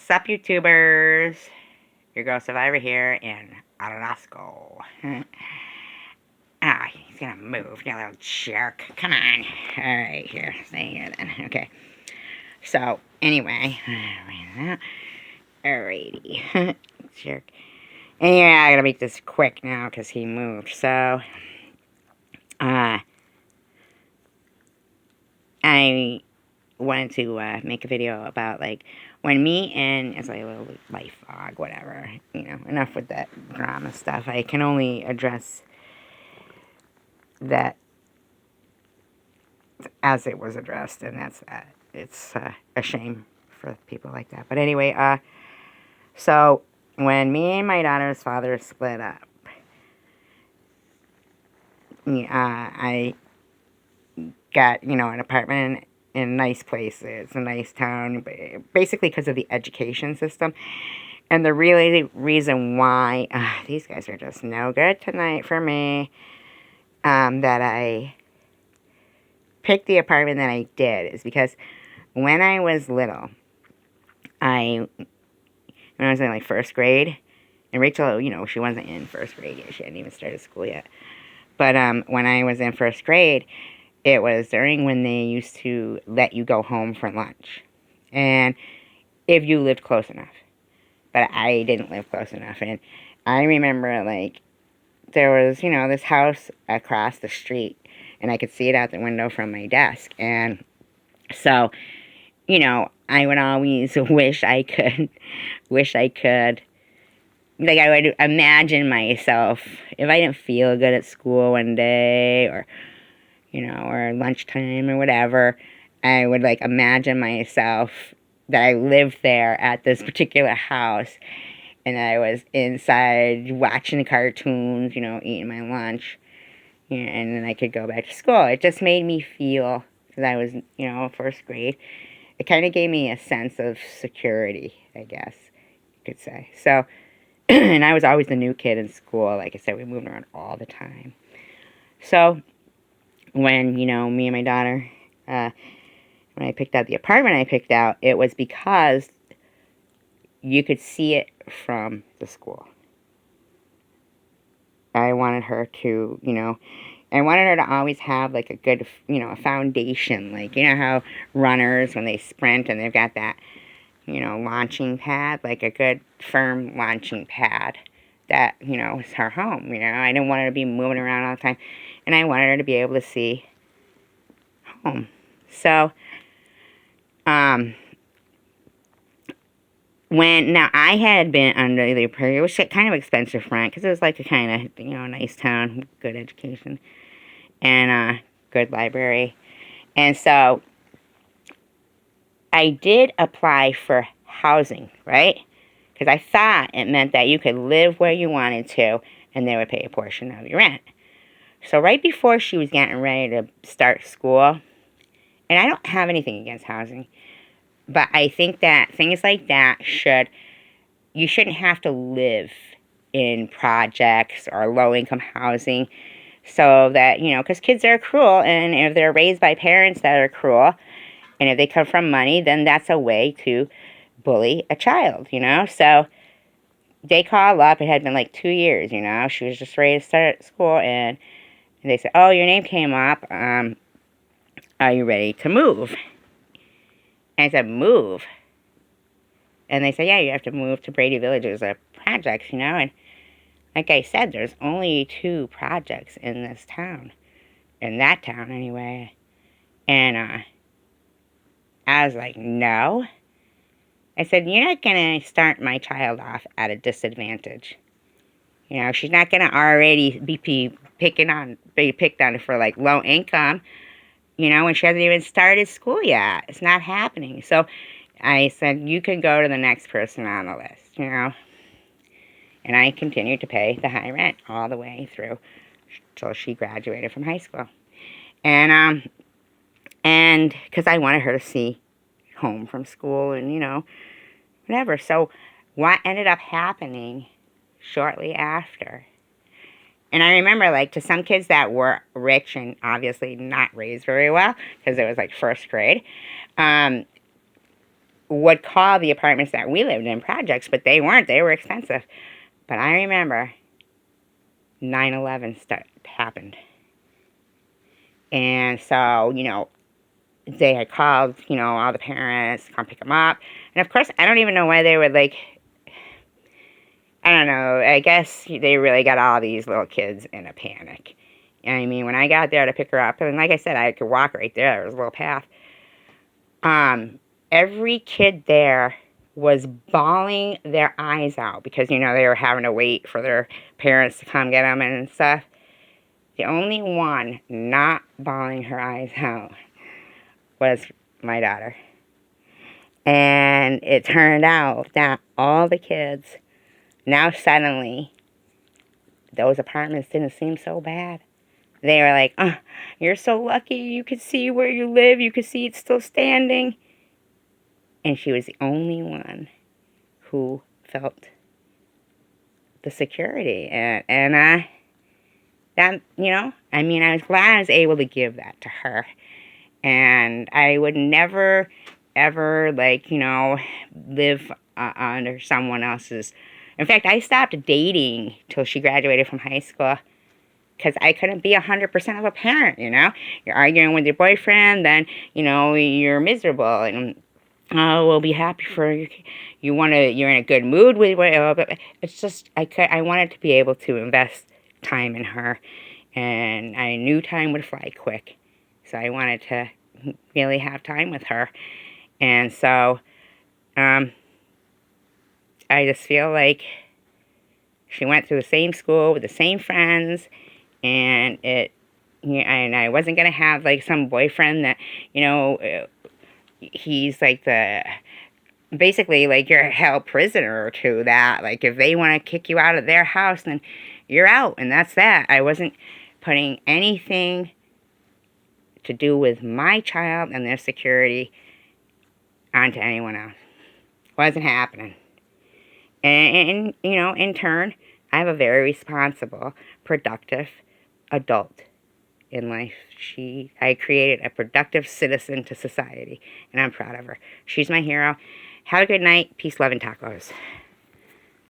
Sup, YouTubers? Your girl Survivor here in Alaska. He's gonna move, you little jerk. Come on. Alright, here. Stay here then. Okay. So, anyway. Alrighty. Jerk. And yeah, I gotta make this quick now because he moved. So, I wanted to make a video about, like, when me and, it's like a little life vlog, whatever, you know, enough with that drama stuff. I can only address that as it was addressed, and that's that. It's a shame for people like that. But anyway, so when me and my daughter's father split up, I got, you know, an apartment in a nice place. It's a nice town, basically because of the education system. And the really reason why, these guys are just no good tonight for me, that I picked the apartment that I did is because when I was little, when I was in like first grade, and Rachel, you know, she wasn't in first grade yet. She hadn't even started school yet. But when I was in first grade, it was during when they used to let you go home for lunch. And if you lived close enough. But I didn't live close enough. And I remember, like, there was, you know, this house across the street. And I could see it out the window from my desk. And so, you know, I would always wish I could, like, I would imagine myself, if I didn't feel good at school one day, or, you know, or lunchtime or whatever, I would, like, imagine myself that I lived there at this particular house, and I was inside watching cartoons, you know, eating my lunch, and then I could go back to school. It just made me feel, because I was, you know, first grade, it kind of gave me a sense of security, I guess you could say. So, and I was always the new kid in school. Like I said, we moved around all the time. So, when, you know, me and my daughter, when I picked out the apartment I picked out, it was because you could see it from the school. I wanted her to, you know, I wanted her to always have, like, a good, you know, a foundation. Like, you know how runners, when they sprint and they've got that, you know, launching pad, like a good, firm launching pad that, you know, is her home, you know. I didn't want her to be moving around all the time, and I wanted her to be able to see home. So, now I had been under the impression, it was kind of expensive rent, because it was like a kind of, you know, nice town, good education, and good library. And so I did apply for housing, right? Because I thought it meant that you could live where you wanted to, and they would pay a portion of your rent. So right before she was getting ready to start school, and I don't have anything against housing, but I think that things like that you shouldn't have to live in projects or low-income housing, so that, you know, because kids are cruel, and if they're raised by parents that are cruel, and if they come from money, then that's a way to bully a child, you know. So they call up. It had been like 2 years, you know. She was just ready to start school, and they said, "Oh, your name came up. Are you ready to move?" And I said, "Move?" And they said, "Yeah, you have to move to Brady Village. There's a project, you know." And like I said, there's only 2 projects in this town. In that town, anyway. And I was like, "No." I said, "You're not going to start my child off at a disadvantage. You know, she's not going to already be picked on for, like, low income, you know, when she hasn't even started school yet. It's not happening." So I said, "You can go to the next person on the list, you know." And I continued to pay the high rent all the way through till she graduated from high school. And because I wanted her to see home from school and, you know, whatever. So what ended up happening shortly after, and I remember, like, to some kids that were rich and obviously not raised very well, because it was like first grade, would call the apartments that we lived in projects, but they weren't. They were expensive. But I remember 9/11 happened. And so, they had called, all the parents to come pick them up. And of course, I don't even know why they were like, I don't know, I guess they really got all these little kids in a panic. I mean, when I got there to pick her up, and like I said, I could walk right there. There was a little path. Every kid there was bawling their eyes out because, they were having to wait for their parents to come get them and stuff. The only one not bawling her eyes out was my daughter. And it turned out that all the kids, now suddenly, those apartments didn't seem so bad. They were like, oh, you're so lucky. You could see where you live. You could see it's still standing. And she was the only one who felt the security. And I was glad I was able to give that to her. And I would never, ever, live under someone else's. In fact, I stopped dating till she graduated from high school because I couldn't be 100% of a parent, You're arguing with your boyfriend, then, you're miserable. And, we'll be happy for you. You're in a good mood with but it's just, I wanted to be able to invest time in her. And I knew time would fly quick. So I wanted to really have time with her. And so, I just feel like she went through the same school with the same friends, and and I wasn't going to have, some boyfriend that, he's basically, you're held prisoner to that. If they want to kick you out of their house, then you're out, and that's that. I wasn't putting anything to do with my child and their security onto anyone else. Wasn't happening. And in turn, I have a very responsible, productive adult in life. I created a productive citizen to society, and I'm proud of her. She's my hero. Have a good night. Peace, love, and tacos.